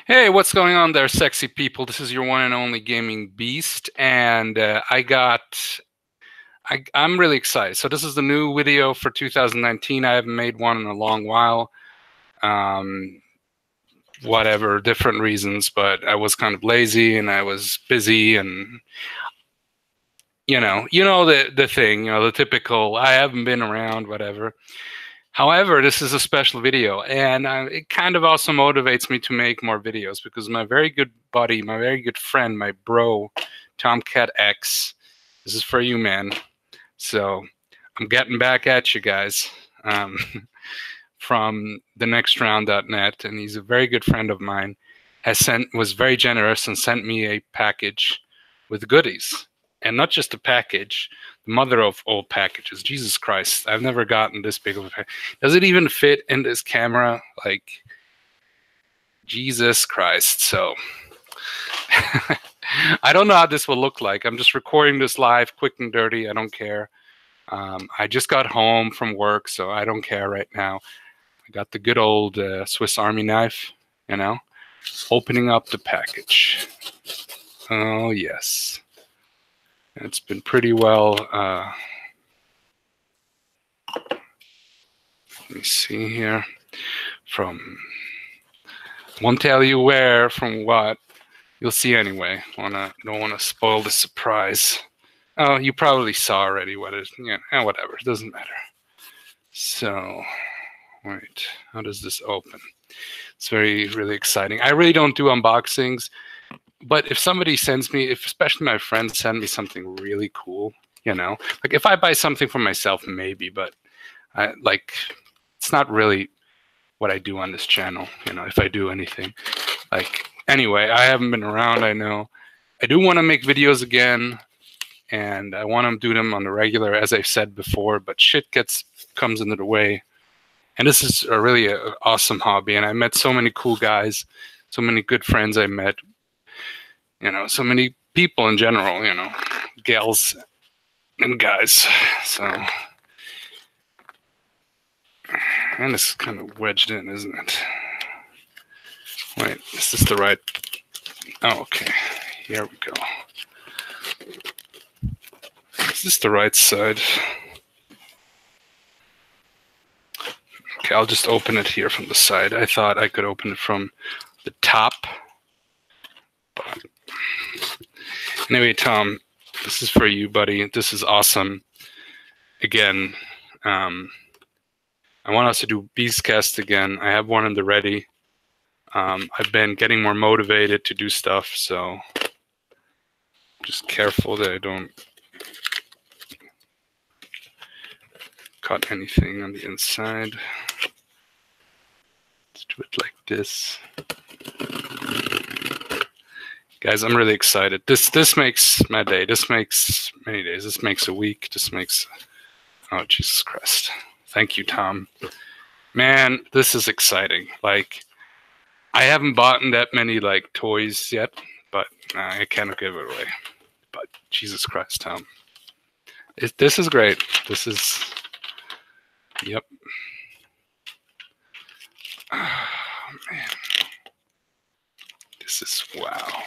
Hey, what's going on there, sexy people? This is your one and only gaming beast, and I'm really excited. So this is the new video for 2019. I haven't made one in a long while. Um, Whatever, different reasons, but I was kind of lazy and I was busy, and the thing, the typical. I haven't been around, whatever. However, this is a special video, and it kind of also motivates me to make more videos because my very good buddy, my very good friend, my bro, Tomcat X, this is for you, man. So I'm getting back at you guys um, from thenextround.net, and he's a very good friend of mine. Was very generous and sent me a package with goodies, and not just a package, the mother of all packages. Jesus Christ, I've never gotten this big of a package. Does it even fit in this camera? Like, Jesus Christ. So I don't know how this will look like. I'm just recording this live, quick and dirty. I don't care. I just got home from work, so I don't care right now. I got the good old Swiss Army knife, opening up the package. Oh, yes. It's been pretty well. Let me see here. Won't tell you where, from what. You'll see anyway. Don't want to spoil the surprise. Oh, you probably saw already what it. Yeah, whatever. It doesn't matter. So, wait. How does this open? It's really exciting. I really don't do unboxings. But if somebody sends me, especially my friends send me something really cool, like if I buy something for myself, maybe, but it's not really what I do on this channel, if I do anything. Anyway, I haven't been around, I know. I do want to make videos again, and I want to do them on the regular, as I've said before, but shit comes into the way. And this is a really awesome hobby, and I met so many cool guys, so many good friends I met. So many people in general, gals and guys. So, and it's kind of wedged in, isn't it? Wait, is this the right? Oh, okay. Here we go. Is this the right side? Okay, I'll just open it here from the side. I thought I could open it from the top. But anyway, Tom, this is for you, buddy. This is awesome. Again, I want us to do Beastcast again. I have one in the ready. I've been getting more motivated to do stuff, so just careful that I don't cut anything on the inside. Let's do it like this. Guys, I'm really excited. This makes my day. This makes many days. This makes a week. This makes... Oh, Jesus Christ. Thank you, Tom. Man, this is exciting. I haven't bought that many, toys yet, but I can't give it away. But Jesus Christ, Tom. This is great. This is... Yep. Oh, man. This is... Wow.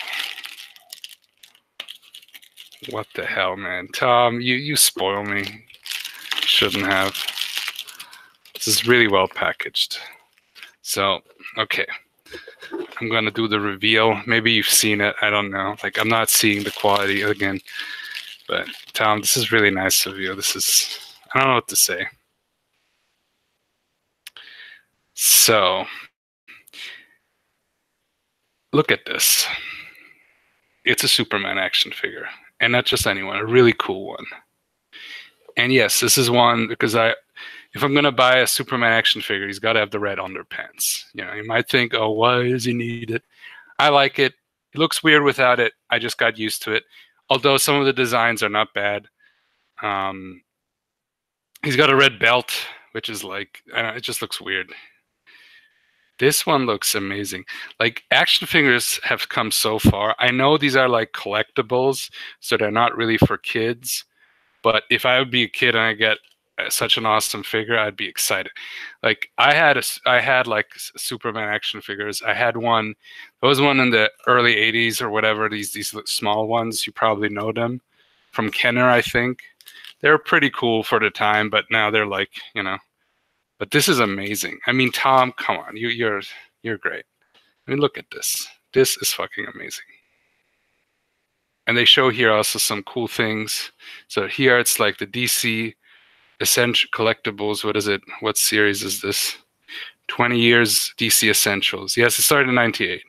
What the hell, man? Tom, you spoil me. Shouldn't have. This is really well packaged. So, okay. I'm going to do the reveal. Maybe you've seen it. I don't know. I'm not seeing the quality again. But, Tom, this is really nice of you. This is... I don't know what to say. So, look at this. It's a Superman action figure. And not just anyone, a really cool one. And yes, this is one because if I'm going to buy a Superman action figure, he's got to have the red underpants. You might think, oh, why does he need it? I like it. It looks weird without it. I just got used to it. Although some of the designs are not bad. He's got a red belt, which is I don't know, it just looks weird. This one looks amazing. Action figures have come so far. I know these are collectibles, so they're not really for kids. But if I would be a kid and I get such an awesome figure, I'd be excited. Like I had like Superman action figures. I had one. There was one in the early '80s or whatever. These small ones. You probably know them from Kenner, I think. They're pretty cool for the time, but now they're like, you know. But this is amazing. I mean, Tom, come on, you're great. I mean, look at this. This is fucking amazing. And they show here also some cool things. So here it's like the DC Essential Collectibles. What is it? What series is this? 20 years DC Essentials. Yes, it started in '98.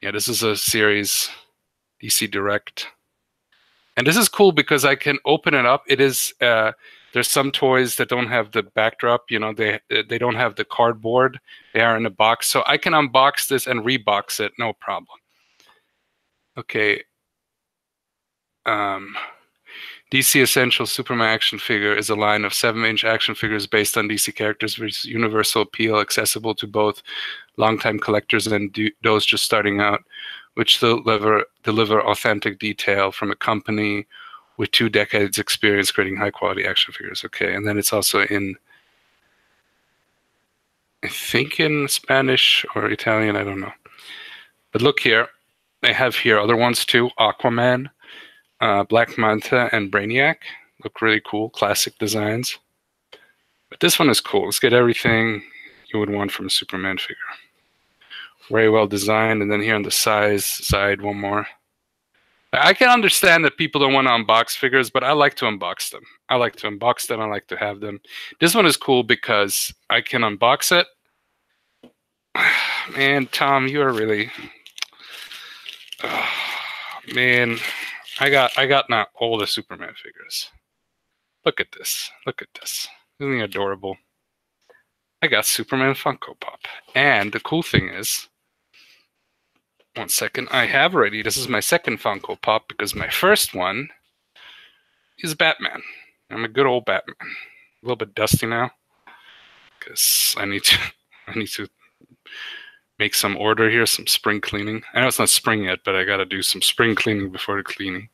Yeah, this is a series, DC Direct. And this is cool because I can open it up. It is there's some toys that don't have the backdrop. You know, they don't have the cardboard. They are in a box, so I can unbox this and rebox it, no problem. Okay. DC Essential Superman action figure is a line of 7-inch action figures based on DC characters with universal appeal, accessible to both longtime collectors and those just starting out, which deliver authentic detail from a company with 2 decades experience creating high-quality action figures. Okay, and then it's also in, I think in Spanish or Italian, I don't know. But look here, they have here other ones too, Aquaman, Black Manta, and Brainiac. Look really cool, classic designs. But this one is cool. Let's get everything you would want from a Superman figure. Very well designed. And then here on the side, one more. I can understand that people don't want to unbox figures, but I like to unbox them. I like to unbox them. I like to have them. This one is cool because I can unbox it. Man, Tom, you are really... man, I got now all the Superman figures. Look at this. Look at this. Isn't he adorable? I got Superman Funko Pop. And the cool thing is, one second, I have already, this is my second Funko Pop because my first one is Batman. I'm a good old Batman. A little bit dusty now because I need to make some order here, some spring cleaning. I know it's not spring yet, but I got to do some spring cleaning before the cleaning.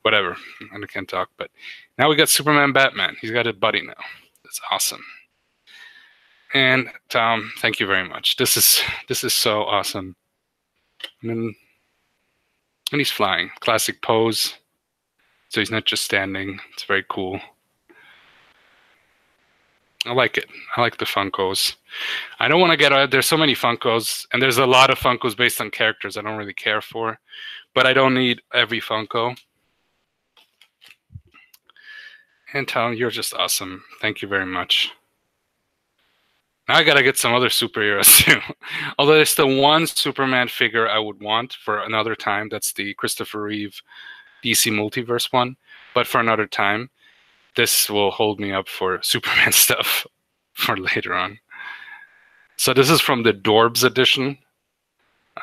Whatever, I can't talk, but now we got Superman Batman. He's got a buddy now. That's awesome. And Tom, thank you very much. This is so awesome. And he's flying. Classic pose. So he's not just standing. It's very cool. I like it. I like the Funkos. I don't want to get... there's so many Funkos, and there's a lot of Funkos based on characters I don't really care for. But I don't need every Funko. And Tom, you're just awesome. Thank you very much. Now I gotta get some other superheroes too. Although there's still one Superman figure I would want for another time. That's the Christopher Reeve DC Multiverse one. But for another time, this will hold me up for Superman stuff for later on. So this is from the Dorbs edition.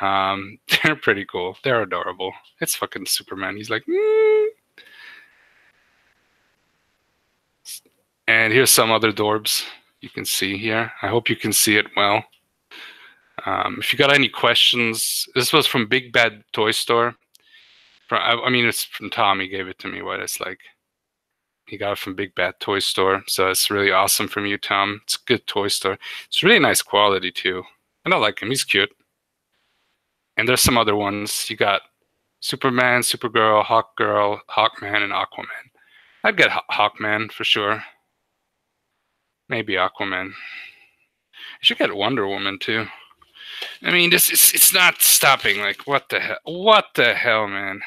They're pretty cool. They're adorable. It's fucking Superman. He's like, And here's some other Dorbs you can see here. I hope you can see it well. If you got any questions, this was from Big Bad Toy Store. I mean, it's from Tom. He gave it to me. What it's like. He got it from Big Bad Toy Store. So it's really awesome from you, Tom. It's a good toy store. It's really nice quality, too. And I like him. He's cute. And there's some other ones. You got Superman, Supergirl, Hawkgirl, Hawkman, and Aquaman. I'd get Hawkman for sure. Maybe Aquaman. I should get Wonder Woman too. I mean, it's not stopping. Like, what the hell? What the hell, man?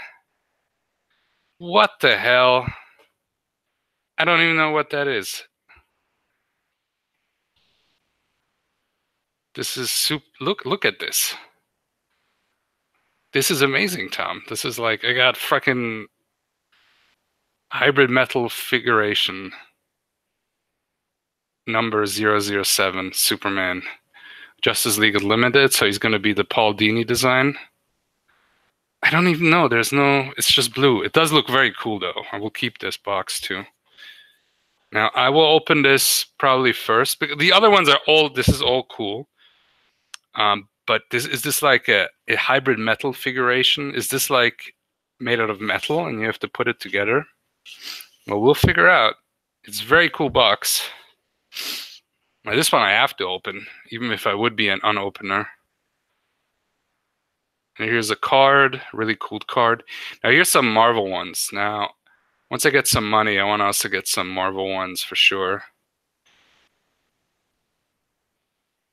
What the hell? I don't even know what that is. This is look at this. This is amazing, Tom. This is like, I got fucking hybrid metal figuration. Number 007, Superman. Justice League Unlimited, so he's going to be the Paul Dini design. I don't even know. There's no... It's just blue. It does look very cool, though. I will keep this box, too. Now, I will open this probably first. Because the other ones are all... This is all cool. But is this like a hybrid metal figuration? Is this like made out of metal and you have to put it together? Well, we'll figure out. It's a very cool box. Now, this one I have to open, even if I would be an unopener. And here's a card, really cool card. Now here's some Marvel ones. Now, once I get some money, I want to also get some Marvel ones for sure.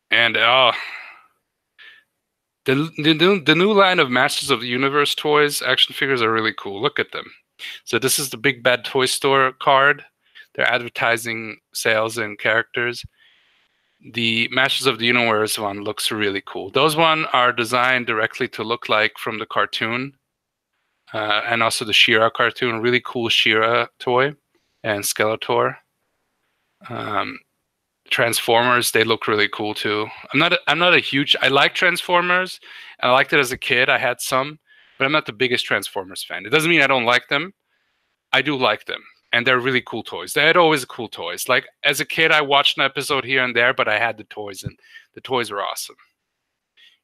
And the new line of Masters of the Universe toys, action figures are really cool. Look at them. So this is the Big Bad Toy Store card. They're advertising sales and characters. The Masters of the Universe one looks really cool. Those one are designed directly to look like from the cartoon, and also the She-Ra cartoon. Really cool She-Ra toy and Skeletor. Transformers, they look really cool too. I'm not a huge. I like Transformers, and I liked it as a kid. I had some, but I'm not the biggest Transformers fan. It doesn't mean I don't like them. I do like them, and they're really cool toys. They had always cool toys. Like as a kid, I watched an episode here and there, but I had the toys, and the toys were awesome.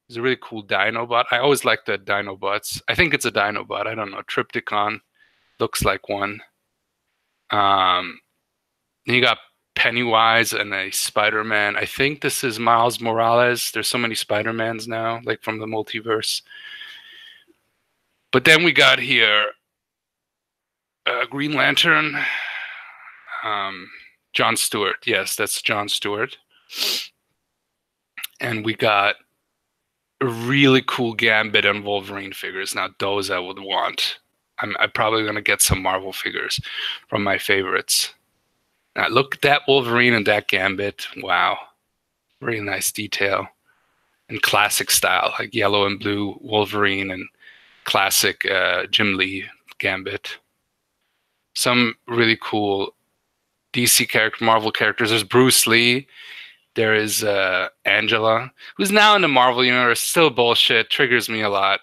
It's a really cool Dinobot. I always liked the Dinobots. I think it's a Dinobot. I don't know. Triptychon looks like one. You got Pennywise and a Spider-Man. I think this is Miles Morales. There's so many Spider-Mans now, like from the multiverse. But then we got here Green Lantern, John Stewart. Yes, that's John Stewart. And we got a really cool Gambit and Wolverine figures. Now, those I would want. I'm probably going to get some Marvel figures from my favorites. Now, look at that Wolverine and that Gambit. Wow. Very nice detail. And classic style, like yellow and blue Wolverine and classic Jim Lee Gambit. Some really cool DC character, Marvel characters. There's Bruce Lee. There is Angela, who's now in the Marvel universe. Still bullshit. Triggers me a lot.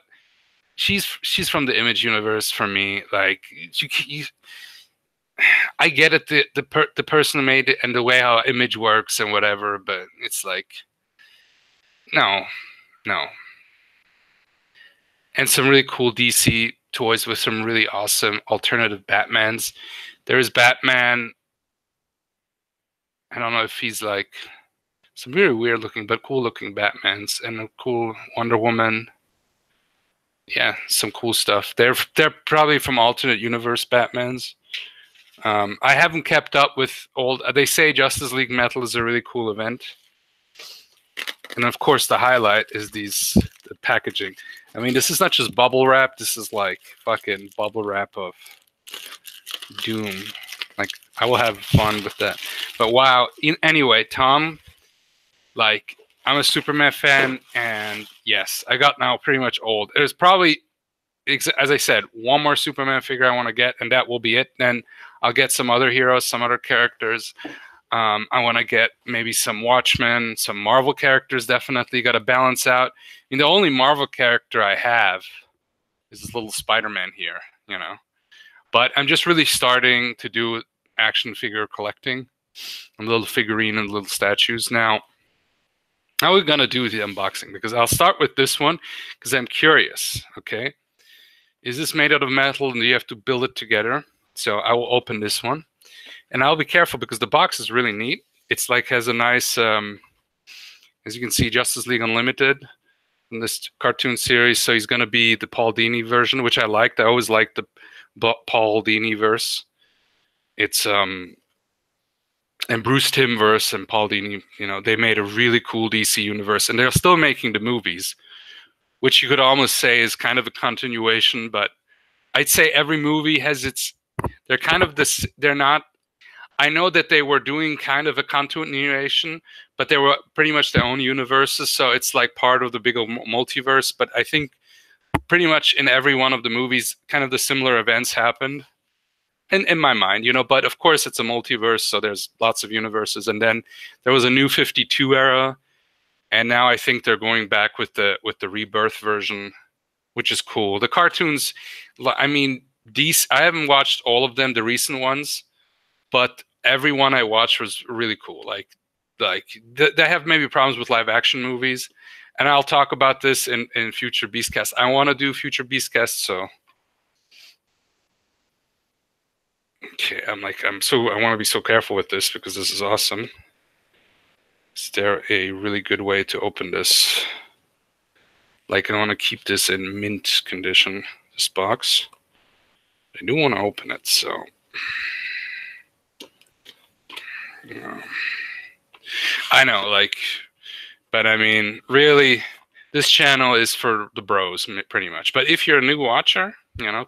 She's from the Image universe for me. Like I get it, the person who made it and the way how Image works and whatever, but it's like no. And some really cool DC toys with some really awesome alternative Batmans. There's Batman. I don't know if he's like some really weird looking but cool looking Batmans, and a cool Wonder Woman. Yeah, some cool stuff. They're probably from alternate universe Batmans. I haven't kept up with old. They say Justice League Metal is a really cool event, and of course the highlight is the packaging. I mean, this is not just bubble wrap. This is like fucking bubble wrap of doom. Like I will have fun with that. But wow. Anyway, Tom, like I'm a Superman fan, and yes, I got now pretty much old. There's probably, as I said, one more Superman figure I want to get, and that will be it. Then I'll get some other heroes, some other characters. I want to get maybe some Watchmen, some Marvel characters. Definitely got to balance out. I mean, the only Marvel character I have is this little Spider-Man here, you know. But I'm just really starting to do action figure collecting, and little figurine and little statues. Now, how are we gonna do the unboxing? Because I'll start with this one because I'm curious. Okay, is this made out of metal and you have to build it together? So I will open this one. And I'll be careful because the box is really neat. It's like has a nice, as you can see, Justice League Unlimited in this cartoon series. So he's going to be the Paul Dini version, which I liked. I always liked the Paul Dini verse. It's and Bruce Timm verse and Paul Dini. You know, they made a really cool DC universe, and they're still making the movies, which you could almost say is kind of a continuation. But I'd say every movie has its. They're kind of this. They're not. I know that they were doing kind of a continuation, but they were pretty much their own universes. So it's like part of the bigger multiverse. But I think pretty much in every one of the movies, kind of the similar events happened. In my mind, you know, but of course it's a multiverse, so there's lots of universes. And then there was a new 52 era, and now I think they're going back with the rebirth version, which is cool. The cartoons, I mean, these I haven't watched all of them, the recent ones. But every one I watched was really cool. Like they have maybe problems with live action movies, and I'll talk about this in future Beastcasts. I want to do future Beastcasts, so Okay, I want to be so careful with this because this is awesome. Is there a really good way to open this? Like, I want to keep this in mint condition, this box. I do want to open it, so. I know, like, but I mean, really, this channel is for the bros, pretty much. But if you're a new watcher,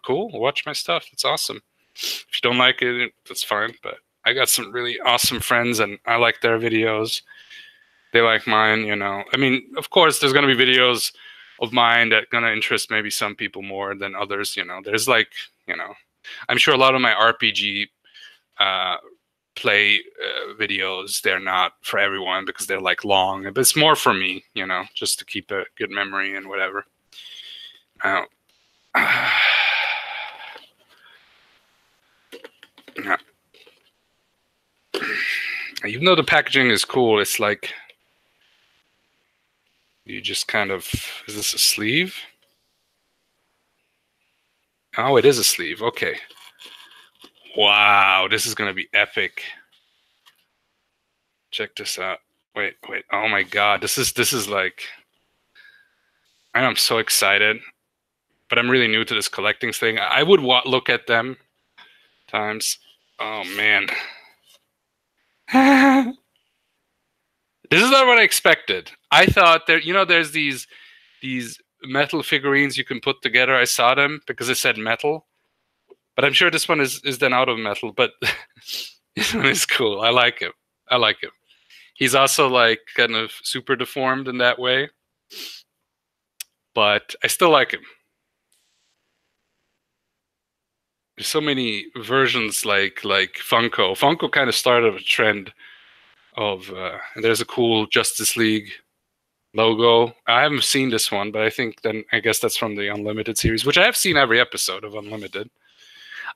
cool, watch my stuff. It's awesome. If you don't like it, that's fine. But I got some really awesome friends, and I like their videos. They like mine, I mean, of course, there's going to be videos of mine that going to interest maybe some people more than others. There's like, I'm sure a lot of my RPG play videos, they're not for everyone because they're like long, but it's more for me, just to keep a good memory and whatever. Even though the packaging is cool, it's like you just kind of, is this a sleeve? Oh, it is a sleeve. Okay. Wow, this is gonna be epic. Check this out. Wait. Oh my God, this is like, I'm so excited, but I'm really new to this collecting thing. I would look at them times. Oh man. This is not what I expected. I thought there's these metal figurines you can put together. I saw them because it said metal, but I'm sure this one is then out of metal. But this one is cool. I like him. He's also like kind of super deformed in that way, but I still like him. There's so many versions like Funko. Funko kind of started a trend of, and there's a cool Justice League logo. I haven't seen this one, but I guess that's from the Unlimited series, which I have seen every episode of Unlimited.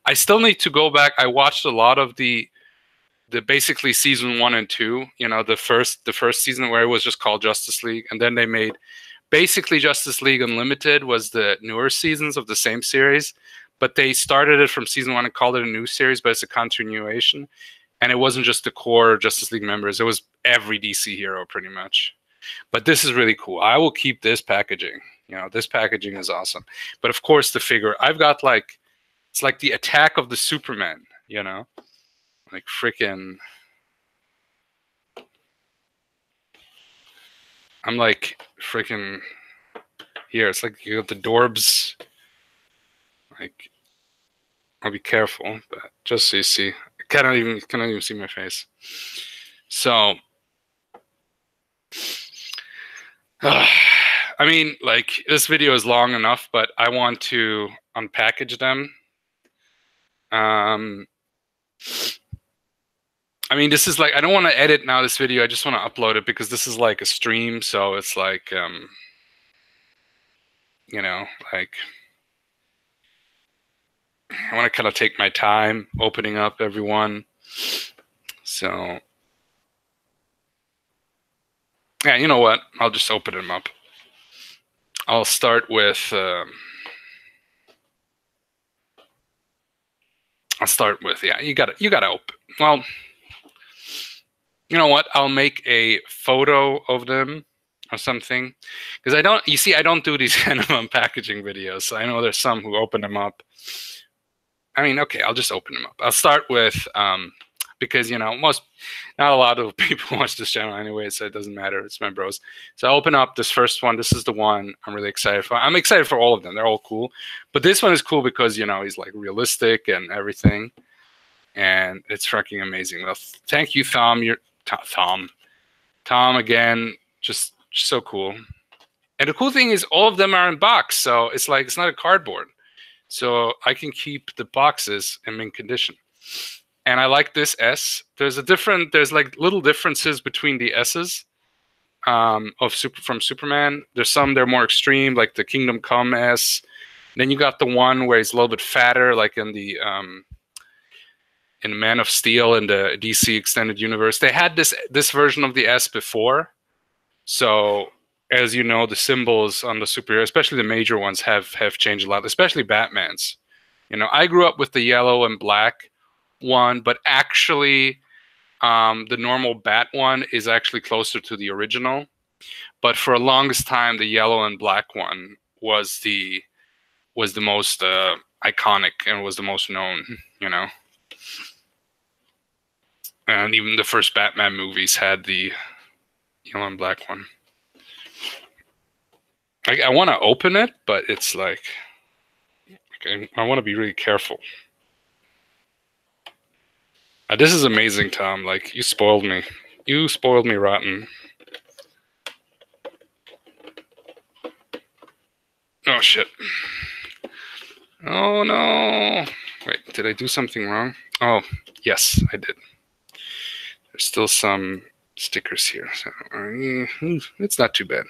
I still need to go back. I watched a lot of the basically season 1 and 2, the first season where it was just called Justice League, and then they made basically Justice League Unlimited was the newer seasons of the same series, but they started it from season 1 and called it a new series, but it's a continuation. And it wasn't just the core Justice League members. It was every DC hero pretty much. But this is really cool. I will keep this packaging. This packaging is awesome. But of course, the figure, I've got it's like the attack of the Superman, like freaking. I'm like freaking here. It's like you got the Dorbs. Like, I'll be careful, but just so you see, I cannot even see my face. So, I mean, like, this video is long enough, but I want to unpackage them. I mean, this is like, I don't want to edit now this video. I just want to upload it because this is like a stream. So it's like, like, I want to kind of take my time opening up everyone. So, yeah, you know what? I'll just open them up. I'll start with, yeah, you gotta open. Well, you know what? I'll make a photo of them or something, because I don't do these kind of unpackaging videos. So I know there's some who open them up. I mean, okay, I'll just open them up. I'll start with, because not a lot of people watch this channel anyway, so it doesn't matter. It's my bros. So I open up this first one. This is the one I'm really excited for. I'm excited for all of them. They're all cool, but this one is cool because he's like realistic and everything, and it's fucking amazing. Well, thank you, Tom. Tom again, just so cool. And the cool thing is all of them are in box, so it's like it's not a cardboard, so I can keep the boxes in mint condition. And I like this S. There's like little differences between the S's from Superman. They're more extreme, like the Kingdom Come S. Then you got the one where he's a little bit fatter, like in the Man of Steel in the DC Extended Universe. They had this version of the S before. So as you know, the symbols on the superhero, especially the major ones, have changed a lot, especially Batman's. I grew up with the yellow and black. one, but actually, the normal bat one is actually closer to the original. But for the longest time, the yellow and black one was the most iconic and was the most known, you know. And even the first Batman movies had the yellow and black one. I want to open it, but it's like, okay, I want to be really careful. This is amazing, Tom. Like, you spoiled me. You spoiled me rotten. Oh, shit. Oh, no. Wait, did I do something wrong? Oh, yes, I did. There's still some stickers here, so it's not too bad.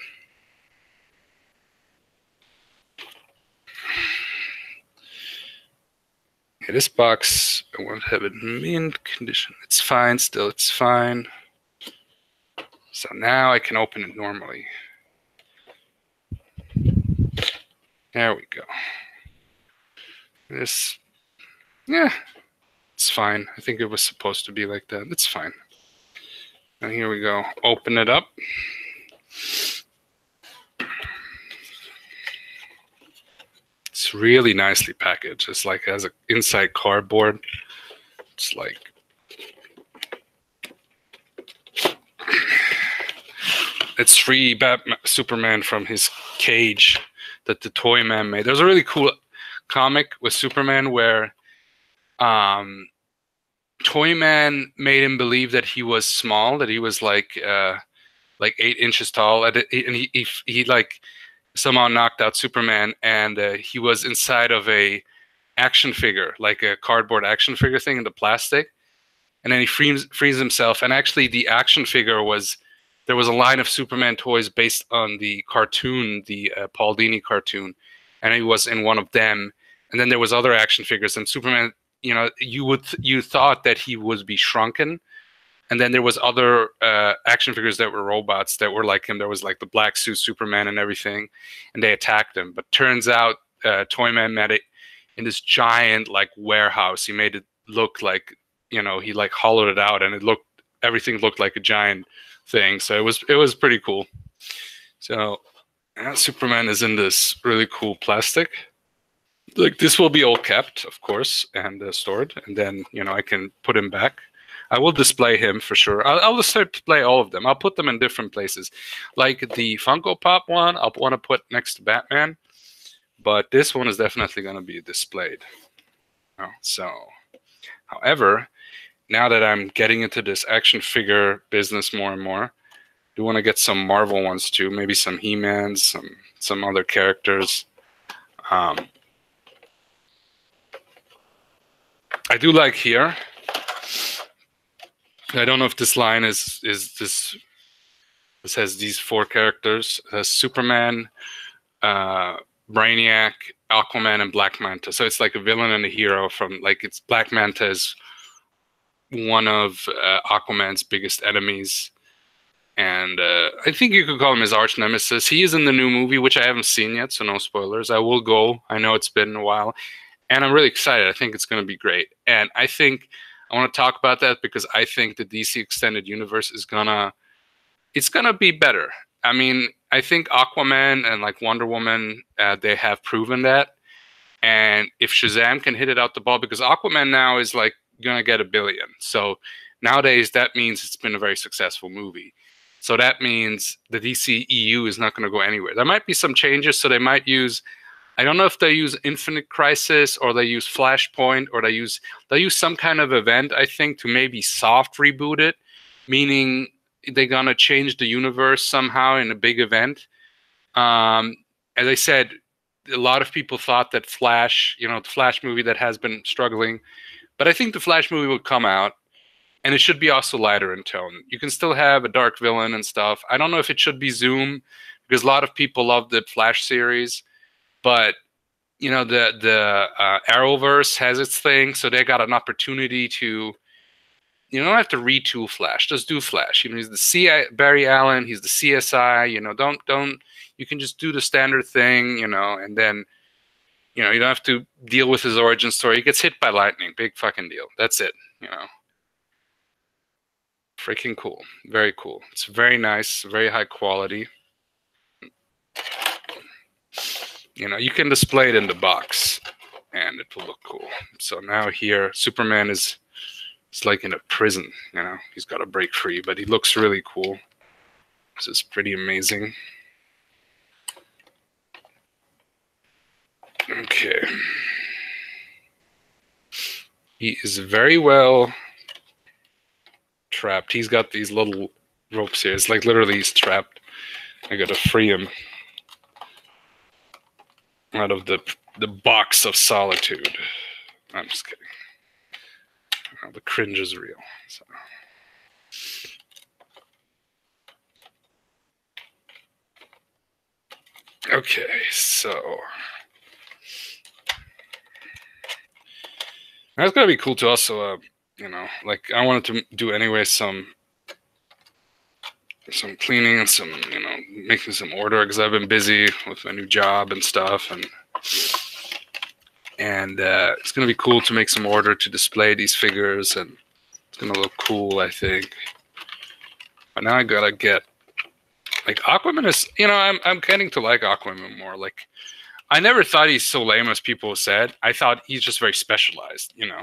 Okay, this box, I won't have it in mint condition. It's fine still, it's fine. So now I can open it normally. There we go. This, yeah, it's fine. I think it was supposed to be like that. It's fine. And here we go. Open it up. It's really nicely packaged. It's like it has an inside cardboard. It's like it's free Batman, Superman from his cage that the Toy Man made. There's a really cool comic with Superman where Toy Man made him believe that he was small, that he was like 8 inches tall, and he like somehow knocked out Superman, and he was inside of a action figure, like a cardboard action figure thing in the plastic, and then he frees himself. And actually, the action figure there was a line of Superman toys based on the cartoon, the Paul Dini cartoon, and he was in one of them. And then there was other action figures, and Superman, you know, you thought that he would be shrunken. And then there was other action figures that were robots that were like him. There was like the black suit Superman and everything, and they attacked him. But turns out Toyman made it in this giant like warehouse. He made it look like, you know, he like hollowed it out, and everything looked like a giant thing. So it was pretty cool. So Superman is in this really cool plastic. Like, this will be all kept, of course, and stored, and then, you know, I can put him back. I will display him for sure. I'll display all of them. I'll put them in different places. Like the Funko Pop one, I'll want to put next to Batman, but this one is definitely going to be displayed. So, however, now that I'm getting into this action figure business more and more, I do want to get some Marvel ones too. Maybe some He-Mans, some other characters. I do like here. I don't know if this line is this. This has these 4 characters: Superman, Brainiac, Aquaman, and Black Manta. So it's like a villain and a hero from like it's Black Manta is one of Aquaman's biggest enemies, and I think you could call him his arch nemesis. He is in the new movie, which I haven't seen yet, so no spoilers. I will go. I know it's been a while. And I'm really excited. I think it's going to be great. And I think I want to talk about that because I think the DC Extended Universe is it's gonna be better. I mean, I think Aquaman and like Wonder Woman, they have proven that. And if Shazam can hit it out the ball, because Aquaman now is like gonna get $1 billion. So nowadays that means it's been a very successful movie. So that means the DC EU is not going to go anywhere. There might be some changes. So they might use, I don't know if they use Infinite Crisis or they use Flashpoint or they use some kind of event, I think, to maybe soft reboot it, meaning they're going to change the universe somehow in a big event. As I said, a lot of people thought that Flash, you know, the Flash movie that has been struggling, but I think the Flash movie will come out and it should be also lighter in tone. You can still have a dark villain and stuff. I don't know if it should be Zoom because a lot of people love the Flash series. But, you know, the Arrowverse has its thing, so they got an opportunity to, you don't have to retool Flash. Just do Flash. You know, he's the Barry Allen, he's the CSI, you know, don't, you can just do the standard thing, you know, and then You know, you don't have to deal with his origin story. He gets hit by lightning. Big fucking deal. That's it. You know, freaking cool. Very cool. It's very nice. Very high quality. You know, you can display it in the box, and it will look cool. So now here, Superman is like in a prison. You know, he's got to break free, but he looks really cool. This is pretty amazing. Okay. He is very well trapped. He's got these little ropes here. It's like literally he's trapped. I gotta free him out of the box of solitude. I'm just kidding. Oh, the cringe is real. So. Okay, so that's gonna be cool to also, you know, like I wanted to do anyway some cleaning and some, you know, making some order because I've been busy with my new job and stuff, and it's gonna be cool to make some order to display these figures, and it's gonna look cool, I think. But now I gotta get, like, Aquaman is, you know, I'm getting to like Aquaman more. Like, I never thought he's so lame as people said. I thought he's just very specialized, you know,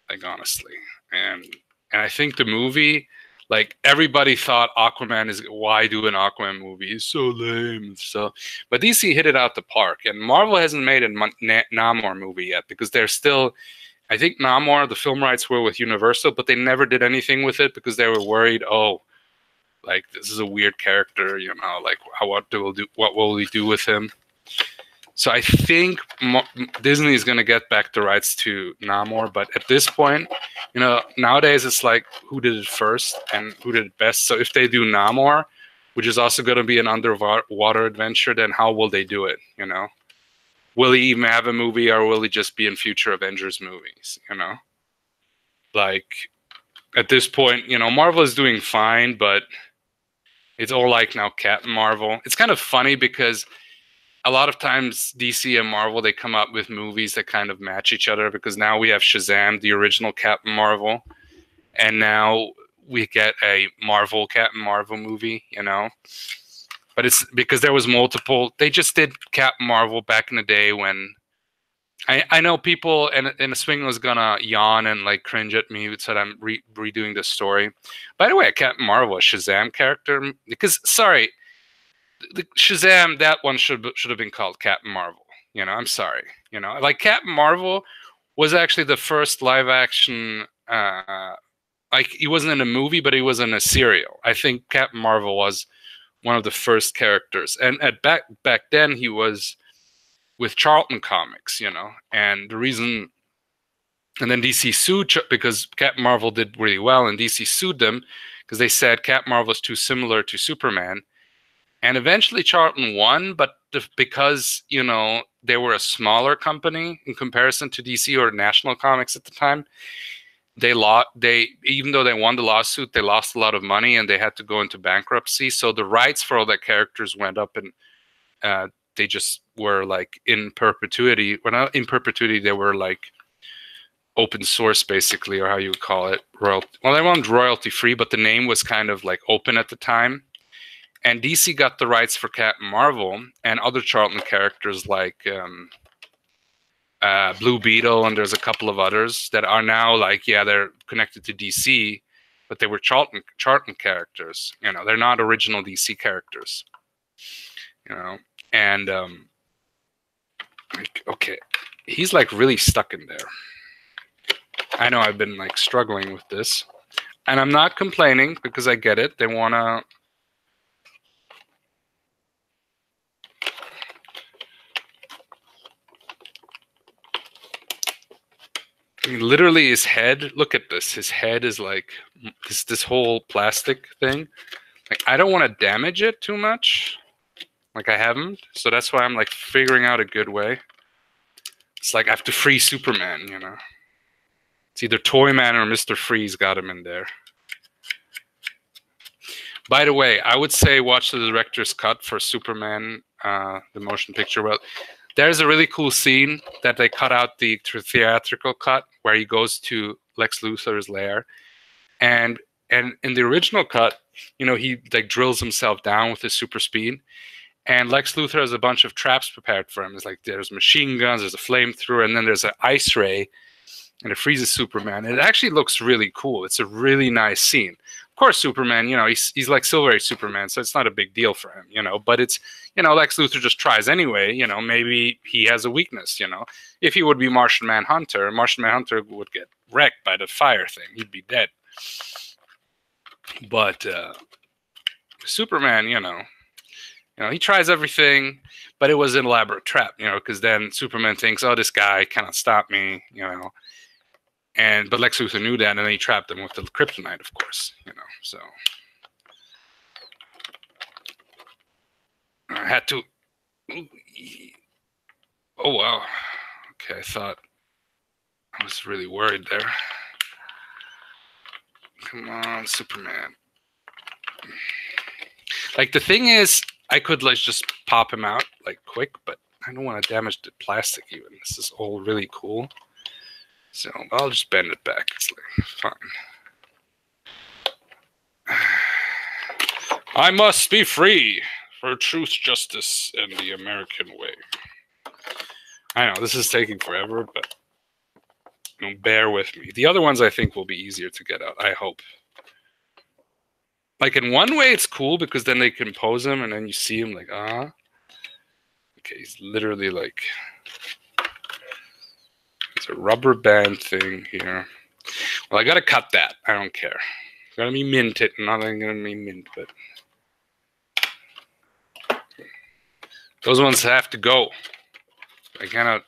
like, honestly. And I think the movie, like, everybody thought Aquaman is, why do an Aquaman movie? He's so lame. So, but DC hit it out the park, and Marvel hasn't made a Namor movie yet because they're still, I think Namor, the film rights were with Universal, but they never did anything with it because they were worried, oh, like, this is a weird character, you know, like, what will we do with him? So I think Disney is going to get back the rights to Namor, but at this point, you know, nowadays it's like, who did it first and who did it best? So if they do Namor, which is also going to be an underwater adventure, then how will they do it, you know? Will he even have a movie, or will he just be in future Avengers movies, you know? Like, at this point, you know, Marvel is doing fine, but it's all like now Captain Marvel. It's kind of funny because a lot of times DC and Marvel, they come up with movies that kind of match each other, because now we have Shazam, the original Captain Marvel, and now we get a Marvel Captain Marvel movie, you know? But it's because there was multiple. They just did Captain Marvel back in the day when I know people, and a swing was gonna yawn and like cringe at me, said I'm redoing this story. By the way, Captain Marvel, a Shazam character, because sorry, the Shazam, that one should have been called Captain Marvel. You know, I'm sorry. You know, like, Captain Marvel was actually the first live action. Like, he wasn't in a movie, but he was in a serial. I think Captain Marvel was one of the first characters, and back then he was with Charlton Comics, you know, and the reason, and then DC sued because Captain Marvel did really well, and DC sued them because they said Captain Marvel was too similar to Superman, and eventually Charlton won, but because, you know, they were a smaller company in comparison to DC or National Comics at the time, even though they won the lawsuit, they lost a lot of money and they had to go into bankruptcy. So the rights for all their characters went up, and they just were like in perpetuity. Well, not in perpetuity, they were like open source, basically, or how you would call it. Well, they weren't royalty free, but the name was kind of like open at the time. And DC got the rights for Captain Marvel and other Charlton characters like Blue Beetle, and there's a couple of others that are now like, yeah, they're connected to DC, but they were Charlton characters. You know, they're not original DC characters. You know, and like, okay, he's like really stuck in there. I know I've been like struggling with this, and I'm not complaining because I get it. They wanna. I mean, literally, his head. Look at this. His head is like this whole plastic thing. Like, I don't want to damage it too much. Like, I haven't, so that's why I'm like figuring out a good way. It's like I have to free Superman, you know. It's either Toyman or Mr. Freeze got him in there. By the way, I would say watch the director's cut for Superman, the motion picture. Well, There's a really cool scene that they cut out the theatrical cut where he goes to Lex Luthor's lair, and in the original cut, you know, he like drills himself down with his super speed, and Lex Luthor has a bunch of traps prepared for him. It's like there's machine guns, there's a flamethrower, and then there's an ice ray, and it freezes Superman. And it actually looks really cool. It's a really nice scene. Of course, Superman, you know, he's like Silver Age Superman, so it's not a big deal for him, you know. But it's, you know, Lex Luthor just tries anyway. You know, maybe he has a weakness. You know, if he would be Martian Manhunter would get wrecked by the fire thing. He'd be dead. But Superman, you know, he tries everything, but it was an elaborate trap, you know, because then Superman thinks, oh, this guy cannot stop me, you know. But Lex Luthor knew that, and then he trapped him with the kryptonite, of course, you know. So I had to. Oh wow. Okay, I thought I was really worried there. Come on, Superman. Like the thing is, I could like just pop him out like quick, but I don't want to damage the plastic even. This is all really cool. So I'll just bend it back. It's like fine. I must be free for truth, justice, and the American way. I know this is taking forever, but you know, bear with me. The other ones I think will be easier to get out. I hope. Like in one way, it's cool because then they can pose him, and then you see him like, ah. Okay, he's literally like. It's a rubber band thing here. Well, I gotta cut that. I don't care. It's gonna be minted. Not gonna be mint, but those ones have to go. I cannot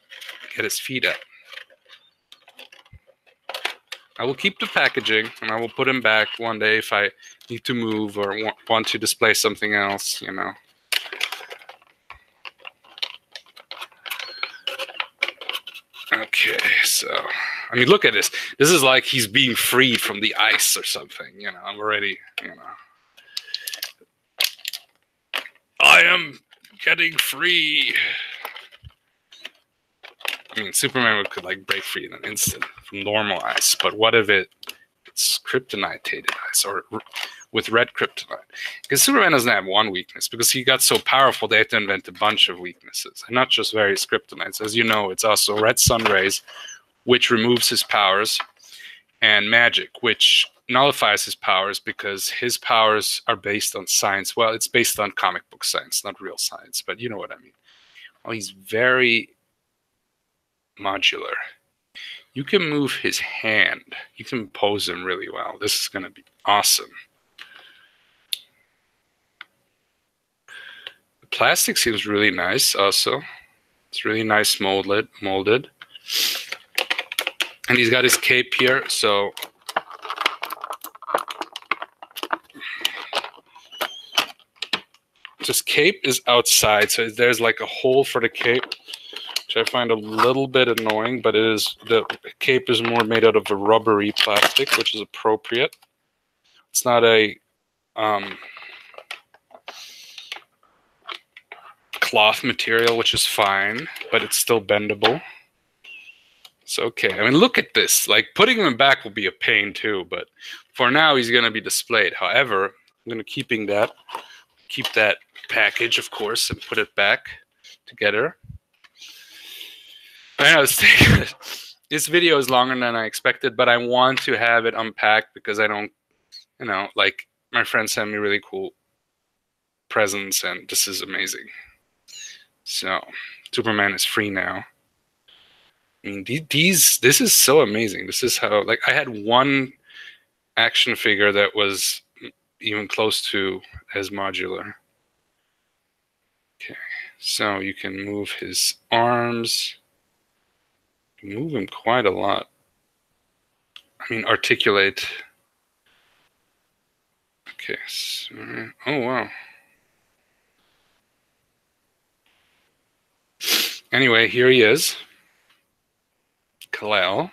get his feet up. I will keep the packaging, and I will put him back one day if I need to move or want to display something else, you know. Okay, so, I mean, look at this. This is like he's being freed from the ice or something, you know. I'm already, you know. I am getting free. I mean, Superman could like break free in an instant from normal ice, but what if it's kryptonite-tated ice or with red kryptonite? Because Superman doesn't have one weakness. Because he got so powerful, they had to invent a bunch of weaknesses, and not just various kryptonites. As you know, it's also red sun rays, which removes his powers, and magic, which nullifies his powers because his powers are based on science. Well, it's based on comic book science, not real science, but you know what I mean. Well, he's very modular. You can move his hand. You can pose him really well. This is going to be awesome. The plastic seems really nice also. It's really nice molded. And he's got his cape here, so this cape is outside, so there's like a hole for the cape, which I find a little bit annoying, but the cape is more made out of a rubbery plastic, which is appropriate. It's not a cloth material, which is fine, but it's still bendable. It's okay. I mean, look at this. Like, putting him back will be a pain too, but for now he's going to be displayed. However, I'm going to keep that package, of course, and put it back together. I know this video is longer than I expected, but I want to have it unpacked because I don't, you know, like my friends sent me really cool presents, and this is amazing. So Superman is free now. I mean, this is so amazing. This is how, like, I had one action figure that was even close to as modular. Okay, so you can move his arms. You move him quite a lot. I mean, articulate. Okay, so, oh wow. Anyway, here he is. Kal-El.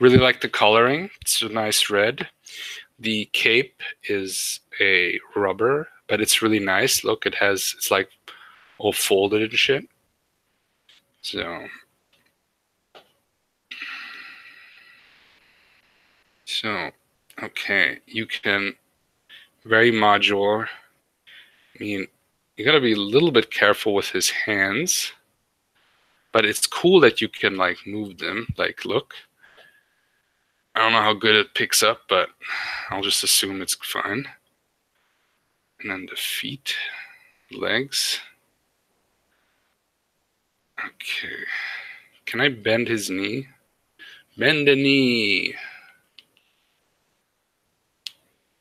Really like the coloring. It's a nice red. The cape is a rubber, but it's really nice. Look, it's like all folded and shit. So, okay, you can, very modular. I mean, you gotta be a little bit careful with his hands, but it's cool that you can like move them. Like, look, I don't know how good it picks up, but I'll just assume it's fine. And then the feet, legs. Okay, can I bend his knee? Bend the knee.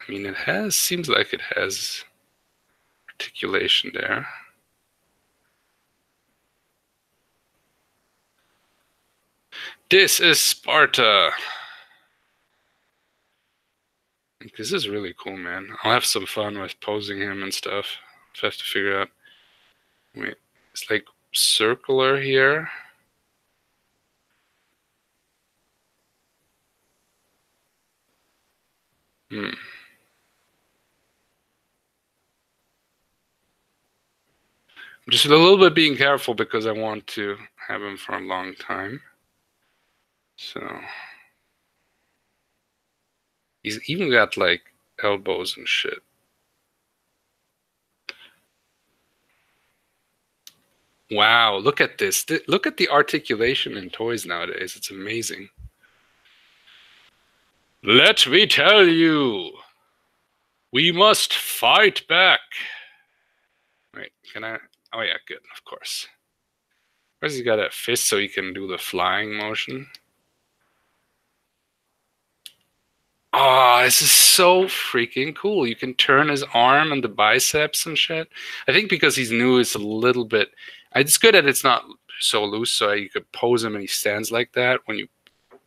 I mean, seems like it has articulation there. This is Sparta. This is really cool, man. I'll have some fun with posing him and stuff. I have to figure out. Wait, it's like circular here. I'm just a little bit being careful because I want to have him for a long time. So he's even got like elbows and shit. Wow, look at this. Look at the articulation in toys nowadays. It's amazing. Let me tell you, we must fight back. Wait, can I? Oh yeah, good, of course. Where's he got a fist so he can do the flying motion? Oh, this is so freaking cool. You can turn his arm and the biceps and shit. I think because he's new, it's a little bit. It's good that it's not so loose, so you could pose him and he stands like that when you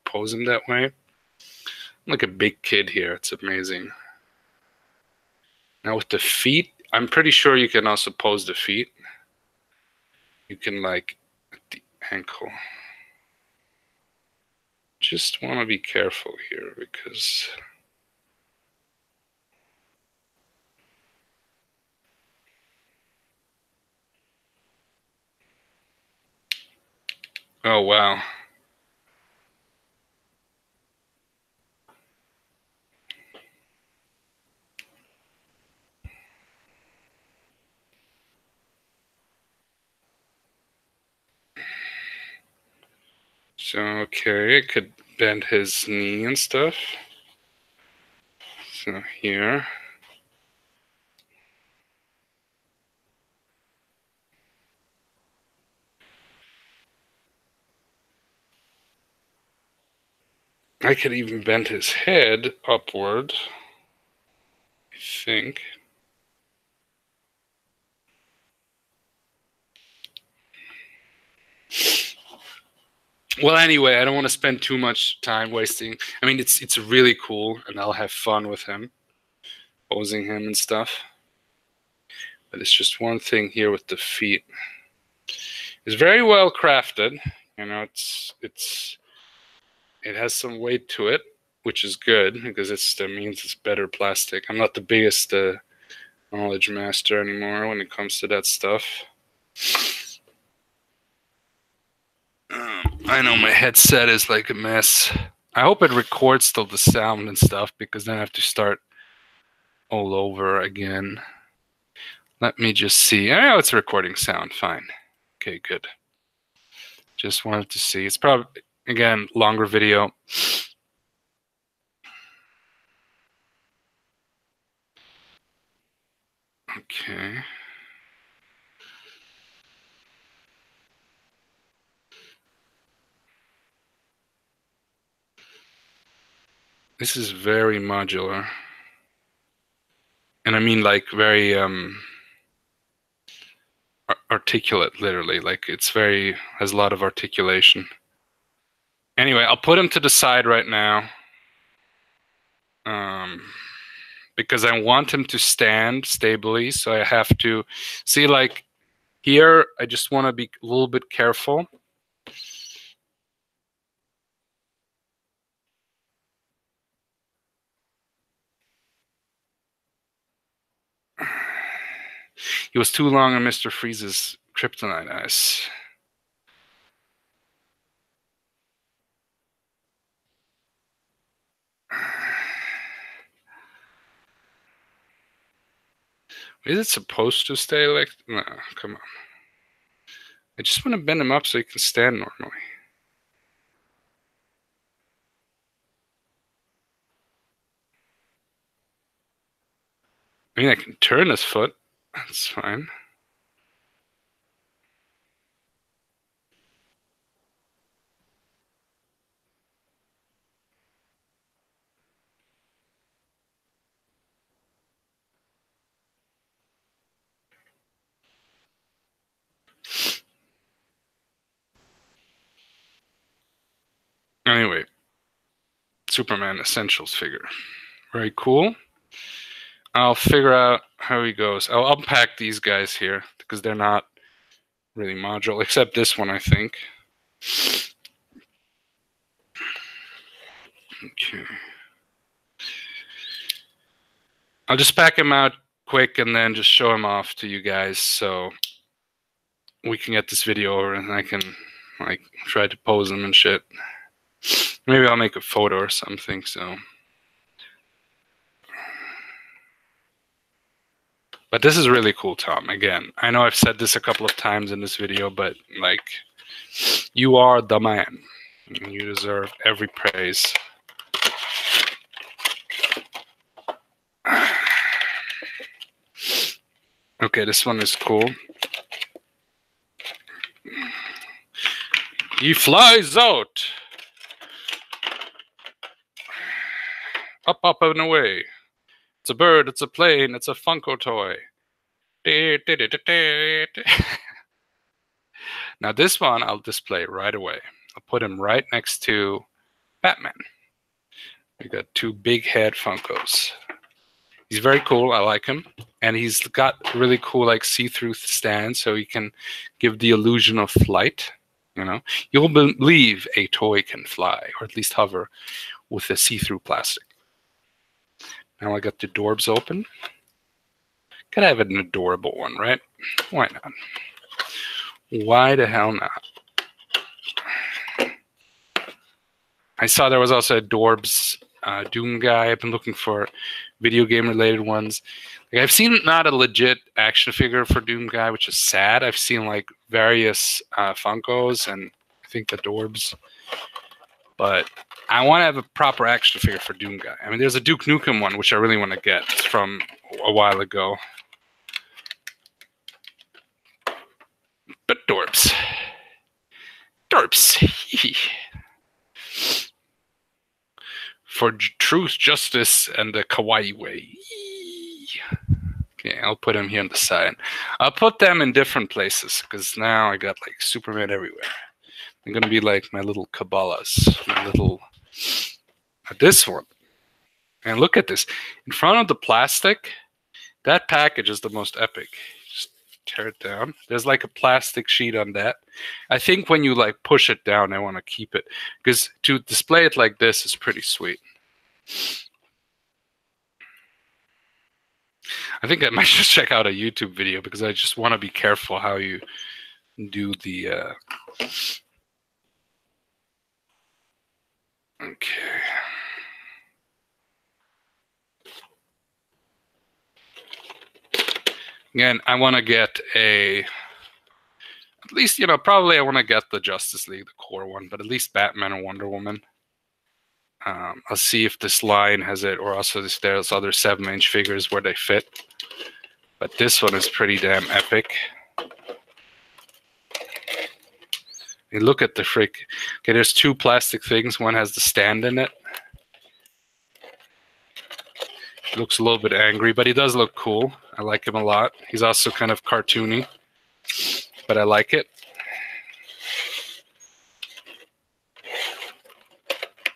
pose him that way. I'm like a big kid here. It's amazing. Now with the feet, I'm pretty sure you can also pose the feet. You can like at the ankle. Just want to be careful here because oh wow. So okay, I could bend his knee and stuff. So here. I could even bend his head upward, I think. Well, anyway, I don't want to spend too much time wasting. I mean, it's really cool, and I'll have fun with him, posing him and stuff. But it's just one thing here with the feet. It's very well crafted. You know, it has some weight to it, which is good because that means it's better plastic. I'm not the biggest knowledge master anymore when it comes to that stuff. I know my headset is like a mess. I hope it records still the sound and stuff because then I have to start all over again. Let me just see. Oh, it's recording sound. Fine. Okay, good. Just wanted to see. It's probably, again, longer video. Okay. This is very modular. And I mean like very articulate, literally. Like it's very, has a lot of articulation. Anyway, I'll put him to the side right now. Because I want him to stand stably. So I have to see, like here, I just want to be a little bit careful. He was too long on Mr. Freeze's kryptonite ice. Is it supposed to stay like... No, come on. I just want to bend him up so he can stand normally. I mean, I can turn his foot. That's fine. Anyway, Superman Essentials figure. Very cool. I'll figure out how he goes. I'll unpack these guys here because they're not really modular, except this one, I think. Okay. I'll just pack him out quick and then just show him off to you guys so we can get this video over and I can like try to pose him and shit. Maybe I'll make a photo or something, so. But this is really cool, Tom. Again, I know I've said this a couple of times in this video, but like, you are the man. And you deserve every praise. Okay, this one is cool. He flies out. Up, up, and away. It's a bird, it's a plane, it's a Funko toy. Now this one I'll display right away. I'll put him right next to Batman. We got two big head Funkos. He's very cool, I like him. And he's got really cool like see-through stands so he can give the illusion of flight. You know, you'll believe a toy can fly, or at least hover, with a see-through plastic. Now I got the doors open. Gotta have an adorable one, right? Why not? Why the hell not? I saw there was also a Dorbs Doom guy. I've been looking for video game related ones. Like, I've seen not a legit action figure for Doom guy, which is sad. I've seen like various Funkos and I think the Dorbs. But I want to have a proper action figure for Doom guy. I mean, there's a Duke Nukem one, which I really want to get. It's from a while ago. But Dorbs. Dorbs. For truth, justice, and the kawaii way. Okay, I'll put him here on the side. I'll put them in different places, because now I got like Superman everywhere. They're going to be like my little Kabbalahs. My little... this one. And look at this. In front of the plastic, that package is the most epic. Just tear it down. There's like a plastic sheet on that. I think when you like push it down, I want to keep it. Because to display it like this is pretty sweet. I think I might just check out a YouTube video because I just want to be careful how you do the... Okay. Again, I want to get a... At least, you know, probably I want to get the Justice League, the core one, but at least Batman and Wonder Woman. I'll see if this line has it, or also there's other 7-inch figures where they fit. But this one is pretty damn epic. And look at the freak. Okay, there's two plastic things. One has the stand in it. He looks a little bit angry, but he does look cool. I like him a lot. He's also kind of cartoony, but I like it.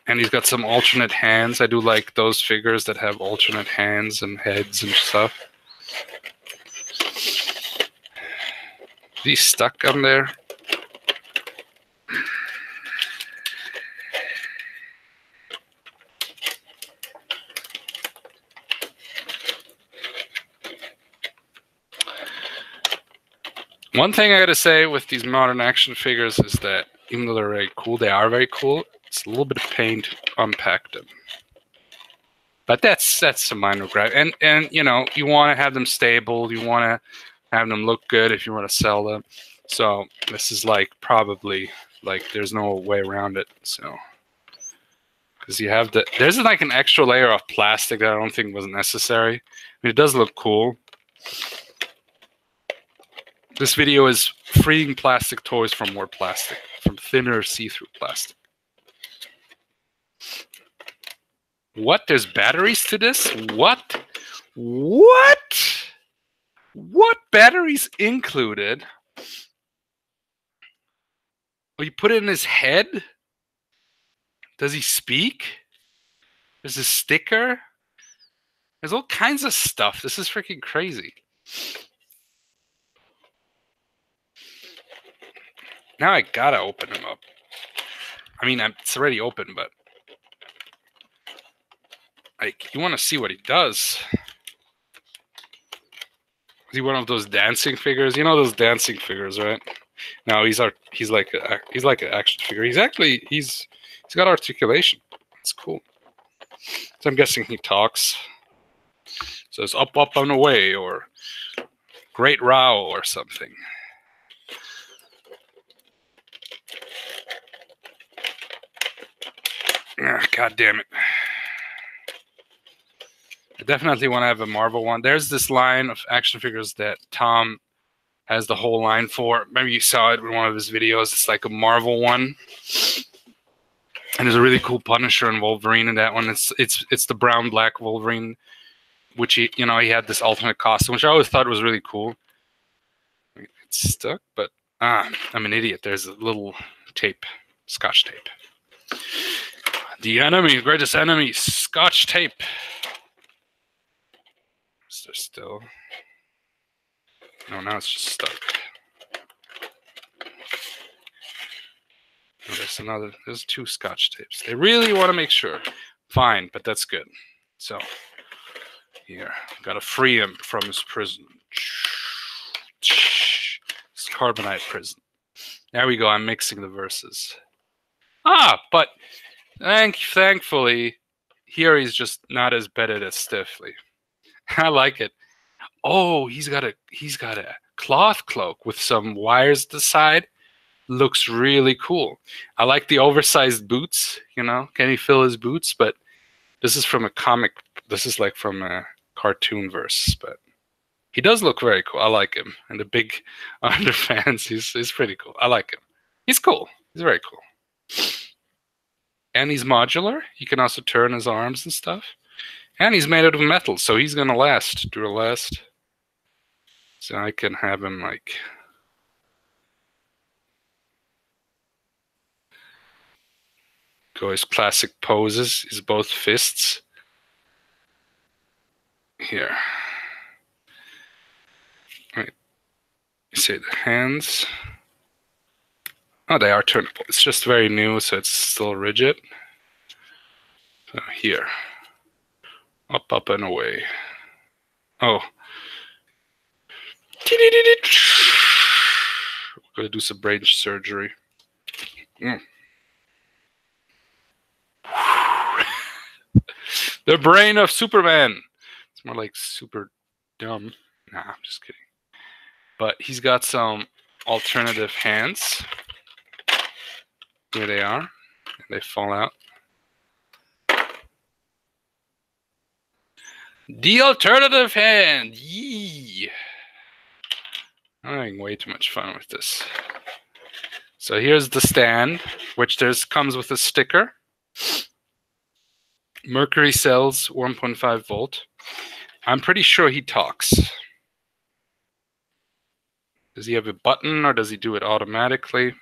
And he's got some alternate hands. I do like those figures that have alternate hands and heads and stuff. Is he stuck on there? One thing I gotta say with these modern action figures is that even though they're very cool, they are very cool. It's a little bit of pain to unpack them. But that's a minor gripe. And you know, you want to have them stable. You want to have them look good if you want to sell them. So this is like probably like there's no way around it. So because you have there's like an extra layer of plastic that I don't think was necessary. I mean, it does look cool. This video is freeing plastic toys from more plastic, from thinner see-through plastic. What? There's batteries to this? What? What? What batteries included? Oh, you put it in his head? Does he speak? There's a sticker? There's all kinds of stuff. This is freaking crazy. Now I gotta open him up. I mean, it's already open, but like, you want to see what he does. Is he one of those dancing figures? You know those dancing figures, right? No, he's like an action figure. He's got articulation. It's cool. So I'm guessing he talks. So it's up, up, and away, or great row, or something. Ah, God damn it. I definitely want to have a Marvel one. There's this line of action figures that Tom has the whole line for. Maybe you saw it in one of his videos. It's like a Marvel one. And there's a really cool Punisher and Wolverine in that one. It's the brown black Wolverine, which he had this alternate costume, which I always thought was really cool. It's stuck, but I'm an idiot. There's a little tape, Scotch tape. The enemy, greatest enemy, Scotch tape. Is there still? No, now it's just stuck. Oh, there's two Scotch tapes. They really want to make sure. Fine, but that's good. So, here, gotta free him from his prison. It's carbonite prison. There we go, I'm mixing the verses. But thankfully, here he's just not as bedded as Stiffly. I like it. Oh, he's got a cloth cloak with some wires at the side. Looks really cool. I like the oversized boots, can he fill his boots? But this is from a comic. This is like from a cartoon verse, but he does look very cool. I like him. And the big underpants, he's pretty cool. I like him. He's cool. He's very cool. And he's modular. He can also turn his arms and stuff. And he's made out of metal, so he's gonna last. Duralast. So I can have him like go his classic poses, his both fists. Here. Right. You see the hands. Oh, they are turnable. It's just very new, so it's still rigid. So here. Up, up, and away. Oh. We're gonna do some brain surgery. The brain of Superman. It's more like super dumb. Nah, I'm just kidding. But he's got some alternative hands. Here they are. And they fall out. The alternative hand. Yee. I'm having way too much fun with this. So here's the stand, which comes with a sticker. Mercury cells, 1.5 volt. I'm pretty sure he talks. Does he have a button, or does he do it automatically?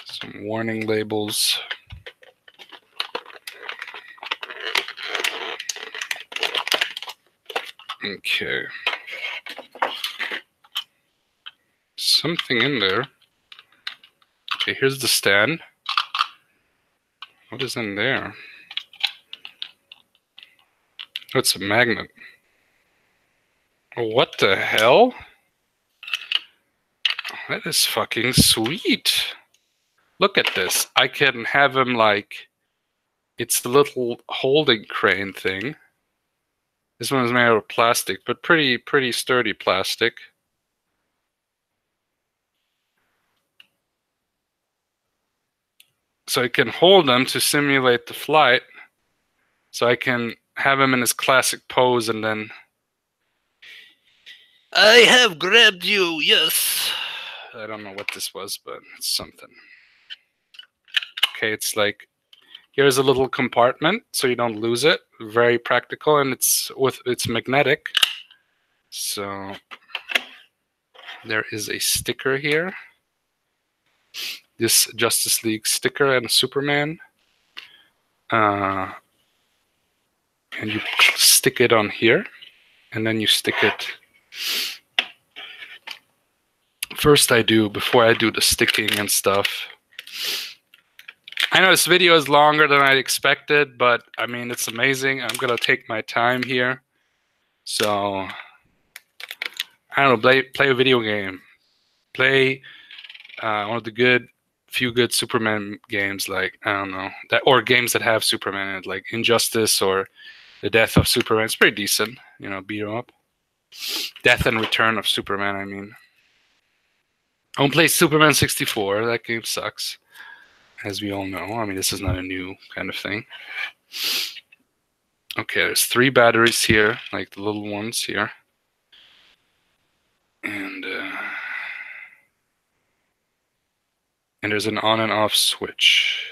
Some warning labels. Okay. Something in there. Okay, here's the stand. What is in there? Oh, it's a magnet. What the hell? That is fucking sweet. Look at this. I can have him like, it's the little holding crane thing. This one is made out of plastic, but pretty sturdy plastic. So I can hold him to simulate the flight. So I can have him in his classic pose and then... I have grabbed you, yes. I don't know what this was, but it's something. Okay, it's like, here's a little compartment so you don't lose it. Very practical, and it's magnetic. So there is a sticker here. This Justice League sticker and Superman. And you stick it on here, and then you stick it. First before I do the sticking and stuff. I know this video is longer than I expected, but I mean, it's amazing. I'm gonna take my time here. So, I don't know, play a video game. Play one of the few good Superman games, like, I don't know, or games that have Superman in it, like Injustice or The Death of Superman. It's pretty decent, you know, beat 'em up. Death and Return of Superman, I mean. I won't play Superman 64. That game sucks, as we all know. I mean, this is not a new kind of thing. Okay, there's 3 batteries here, like the little ones here. And there's an on and off switch.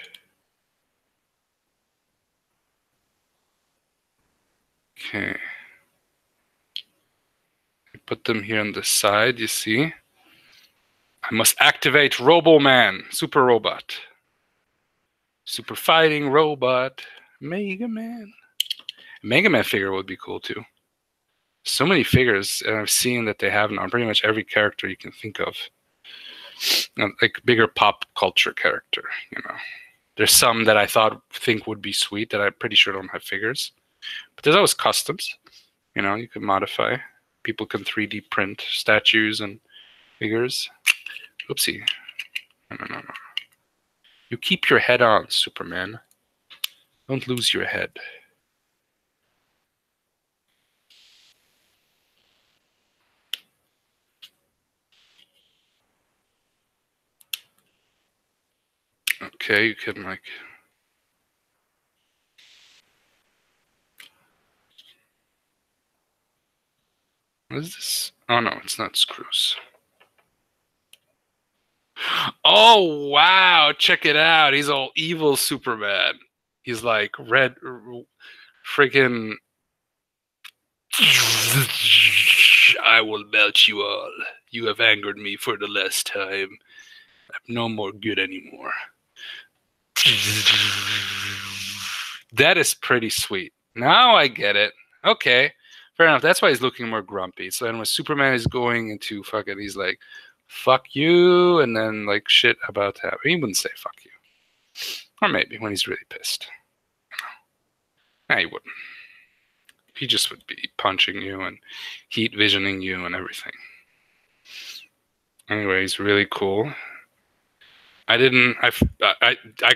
Okay. Put them here on the side, you see. I must activate Robo-Man, Super Robot. Super Fighting Robot, Mega Man. Mega Man figure would be cool too. So many figures I've seen that they have now, pretty much every character you can think of. Like bigger pop culture character, you know. There's some that I think would be sweet that I'm pretty sure don't have figures. But there's always customs, you know, you can modify. People can 3D print statues and figures. Oopsie. No. You keep your head on, Superman. Don't lose your head. Okay, you can like... What is this? Oh no, it's not screws. Oh wow, check it out. He's all evil Superman. He's like red freaking... I will melt you all. You have angered me for the last time. I'm no more good anymore. That is pretty sweet. Now I get it. Okay, fair enough. That's why he's looking more grumpy. So then when Superman is going into fucking, he's like, fuck you, and then like shit about that. He wouldn't say fuck you. Or maybe when he's really pissed. Nah, he wouldn't. He just would be punching you and heat visioning you and everything. Anyway, he's really cool. I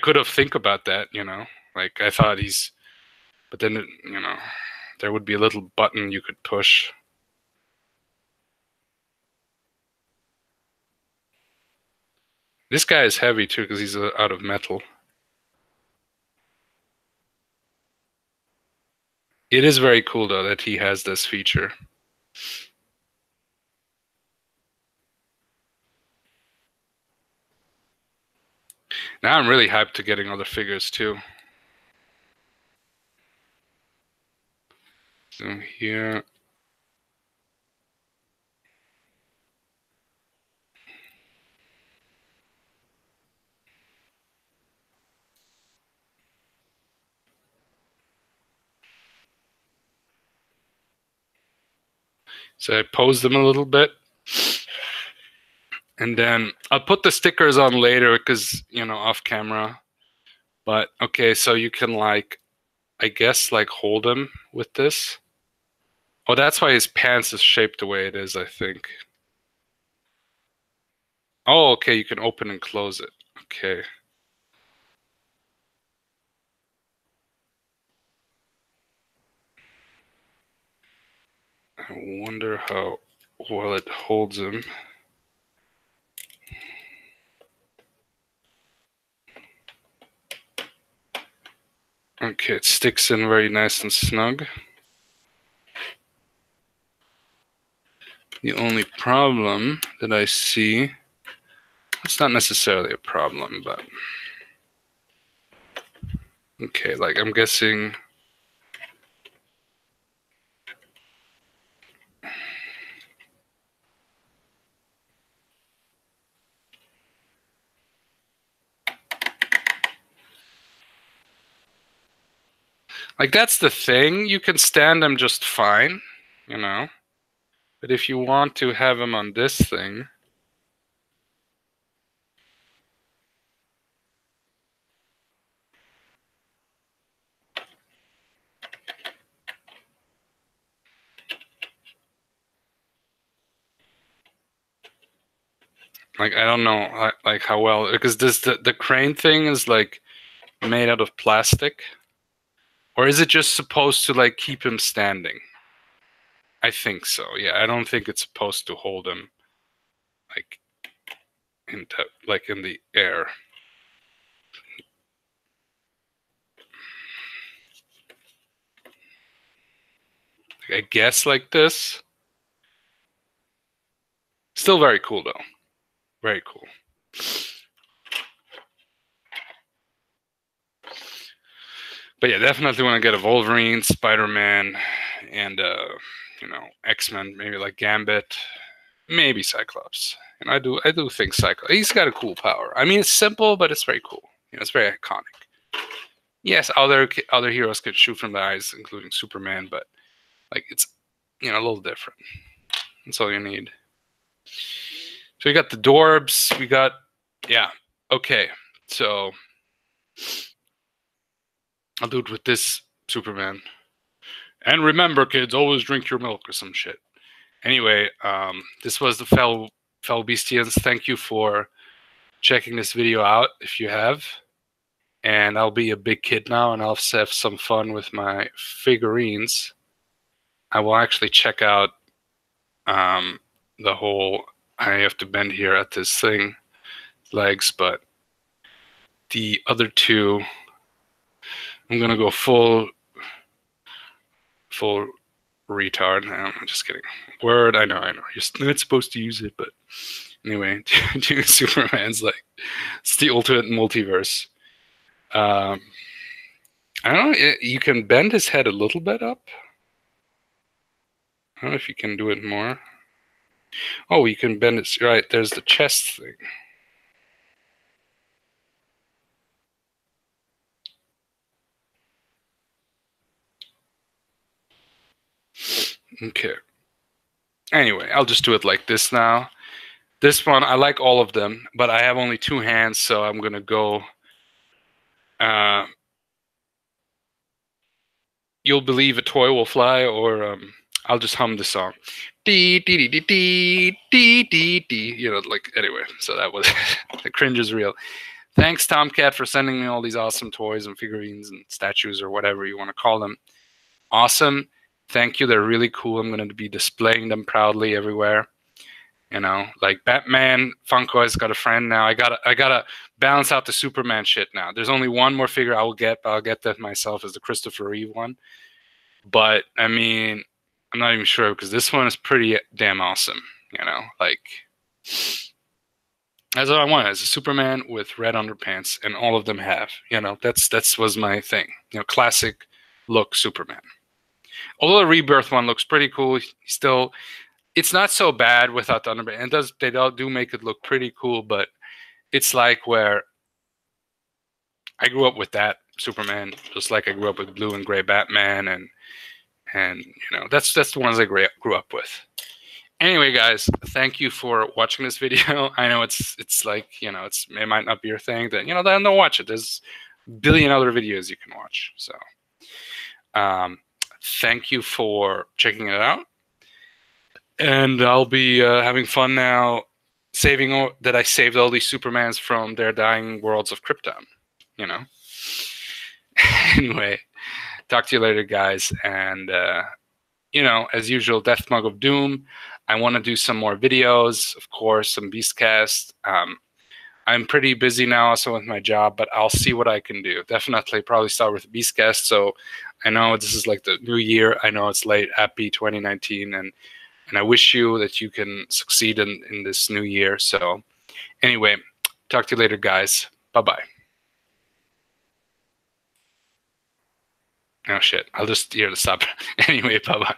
could have think about that, you know. Like I thought but then you know, there would be a little button you could push. This guy is heavy too because he's out of metal. It is very cool though that he has this feature. Now I'm really hyped to getting other figures too. So here. So I pose them a little bit. And then I'll put the stickers on later because, you know, off camera. But okay, so you can like, I guess like hold him with this. Oh, that's why his pants is shaped the way it is, I think. Oh, okay, you can open and close it. Okay. I wonder how well it holds him. Okay, it sticks in very nice and snug. The only problem that I see, it's not necessarily a problem, but okay, like I'm guessing like that's the thing. You can stand them just fine, you know. But if you want to have them on this thing, like I don't know like how well, because this the crane thing is like made out of plastic, or is it just supposed to like keep him standing? I think so. Yeah, I don't think it's supposed to hold him like in the air. I guess like this. Still very cool though. Very cool. But yeah, definitely want to get a Wolverine, Spider-Man, and you know, X-Men, maybe like Gambit, maybe Cyclops. And I do think Cyclops. He's got a cool power. I mean, it's simple, but it's very cool. You know, it's very iconic. Yes, other heroes could shoot from the eyes, including Superman, but like it's, you know, a little different. That's all you need. So we got the Dorbs. We got, yeah, okay. So I'll do it with this Superman. And remember, kids, always drink your milk or some shit. Anyway, this was the fellow Beastians. Thank you for checking this video out if you have. And I'll be a big kid now, and I'll have some fun with my figurines. I will actually check out the whole, I have to bend here at this thing, legs, but the other two, I'm going to go full retard. No, I'm just kidding. Word, I know. You're not supposed to use it, but anyway, two Supermans, like, it's the ultimate multiverse. I don't know, you can bend his head a little bit up. I don't know if you can do it more. Oh, you can bend it, right, there's the chest thing. Okay. Anyway, I'll just do it like this now. This one, I like all of them, but I have only two hands, so I'm gonna go. You'll believe a toy will fly, or I'll just hum the song. Dee dee dee dee dee dee dee. You know, like anyway. So that was the cringe is real. Thanks, Tomcat, for sending me all these awesome toys and figurines and statues or whatever you want to call them. Awesome. Thank you. They're really cool. I'm going to be displaying them proudly everywhere. You know, like Batman, Funko has got a friend now. I gotta balance out the Superman shit now. There's only one more figure I will get, but I'll get that myself, is the Christopher Reeve one. But I mean, I'm not even sure, because this one is pretty damn awesome. You know, like that's what I want, is a Superman with red underpants, and all of them have. You know, that's was my thing. You know, classic look Superman. Although the Rebirth one looks pretty cool, still, it's not so bad without the underpants. And they do make it look pretty cool, but it's like where I grew up with that Superman, just like I grew up with blue and gray Batman, and you know, that's the ones I grew up with. Anyway, guys, thank you for watching this video. I know it's like, you know, it might not be your thing, that, you know, then don't watch it. There's billion other videos you can watch. So thank you for checking it out. And I'll be having fun now saving that I saved all these Supermans from their dying worlds of Krypton, you know? Anyway, talk to you later, guys. And, you know, as usual, Death Mug of Doom. I want to do some more videos, of course, some Beastcast. I'm pretty busy now also with my job, but I'll see what I can do. Definitely probably start with Beastcast. So I know this is like the new year. I know it's late. Happy 2019. And I wish you that you can succeed in this new year. So anyway, talk to you later, guys. Bye-bye. Oh, shit. I'll just stop. Anyway, bye-bye.